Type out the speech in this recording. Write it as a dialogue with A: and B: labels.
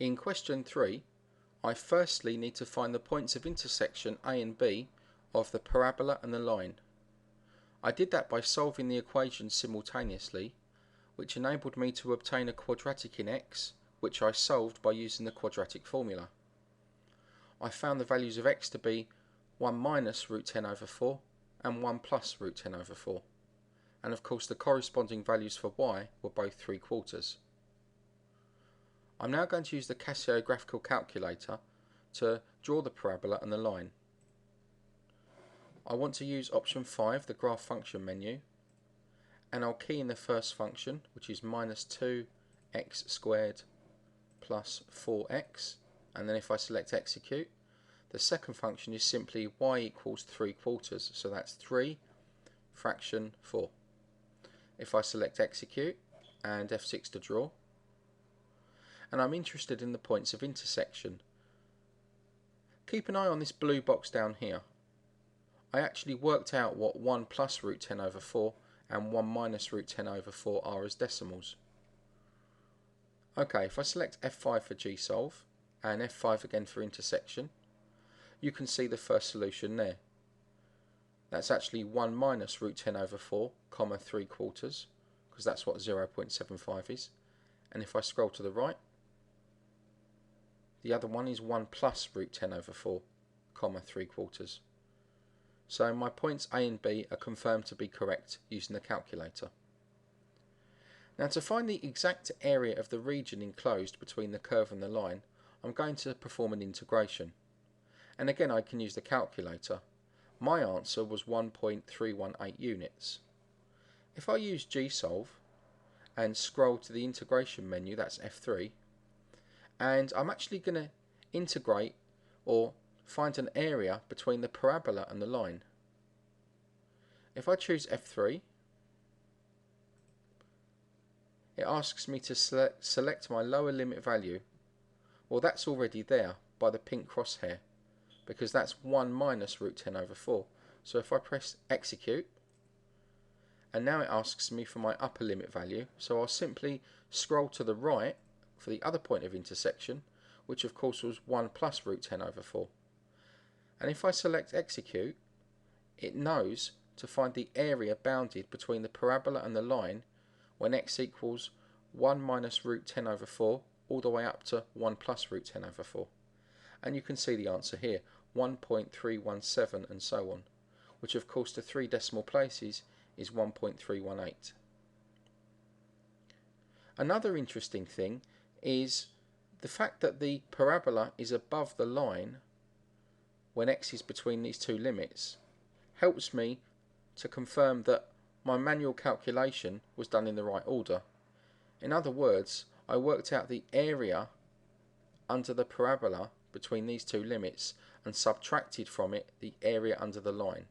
A: In question 3, I firstly need to find the points of intersection A and B of the parabola and the line. I did that by solving the equations simultaneously, which enabled me to obtain a quadratic in x, which I solved by using the quadratic formula. I found the values of x to be 1 minus root 10 over 4 and 1 plus root 10 over 4. And of course the corresponding values for y were both 3/4. I'm now going to use the Casio graphical calculator to draw the parabola and the line. I want to use option 5, the graph function menu, and I'll key in the first function, which is minus 2x squared plus 4x, and then if I select execute, the second function is simply y equals 3/4, so that's 3 fraction 4. If I select execute and F6 to draw, and I'm interested in the points of intersection. Keep an eye on this blue box down here. I actually worked out what 1 plus root 10 over 4 and 1 minus root 10 over 4 are as decimals. Okay, if I select F5 for G-solve and F5 again for intersection, you can see the first solution there. That's actually 1 minus root 10 over 4, comma 3/4, because that's what 0.75 is. And if I scroll to the right, the other one is 1 plus root 10 over 4, comma 3/4. So my points A and B are confirmed to be correct using the calculator. Now to find the exact area of the region enclosed between the curve and the line, I'm going to perform an integration. And again I can use the calculator. My answer was 1.318 units. If I use G-solve and scroll to the integration menu, that's F3, and I'm actually going to integrate or find an area between the parabola and the line. If I choose F3, it asks me to select my lower limit value. Well, that's already there by the pink crosshair, because that's 1 minus root 10 over 4. So if I press execute, and now it asks me for my upper limit value, so I'll simply scroll to the right for the other point of intersection, which of course was 1 plus root 10 over 4. And if I select execute, it knows to find the area bounded between the parabola and the line when x equals 1 minus root 10 over 4 all the way up to 1 plus root 10 over 4. And you can see the answer here, 1.317 and so on, which of course to 3 decimal places is 1.318. Another interesting thing is the fact that the parabola is above the line when x is between these two limits helps me to confirm that my manual calculation was done in the right order. In other words, I worked out the area under the parabola between these two limits and subtracted from it the area under the line.